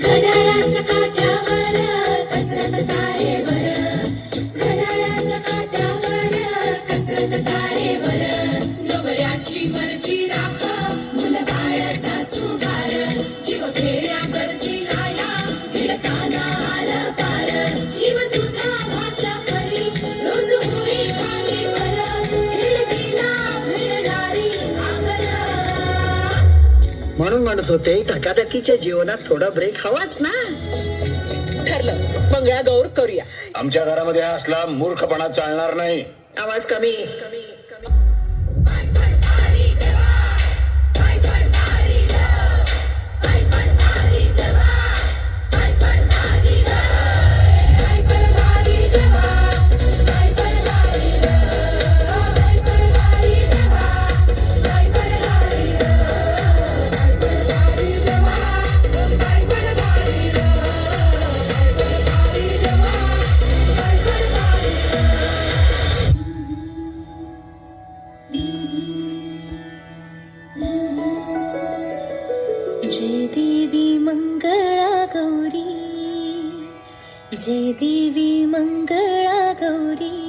घड्याळाच्या काट्यावर कसरत तारेवर, घड्याळाच्या काट्यावर कसरत तारेवर, नवऱ्याची मर्जी राख मुलं बाळ सासू घार, जीव खेड्यावरती लाया भिडताना आलं पार, जीव तुझा भाच्या परी रोज होई खालीवर, भिडकीला भिडणारी आगर. म्हणून म्हणत होते धकाधकीच्या जीवनात थोडा ब्रेक हवाच ना. ठरलं, मंगळागौर करूया. आमच्या घरामध्ये हा असला मूर्खपणा चालणार नाही. आवाज कमी. पाय पडणारी देवा, पाय पडणारी ग, पाय पडणारी देवा, पाय पडणारी ग, पाय पडणारी देवा, पाय पडणारी ग, पाय पडणारी देवा, पाय पडणारी ग, पाय पडणारी देवा, पाय पडणारी ग, पाय पडणारी देवा, पाय पडणारी जय देवी मंगळा गौरी, जय देवी मंगळा गौरी.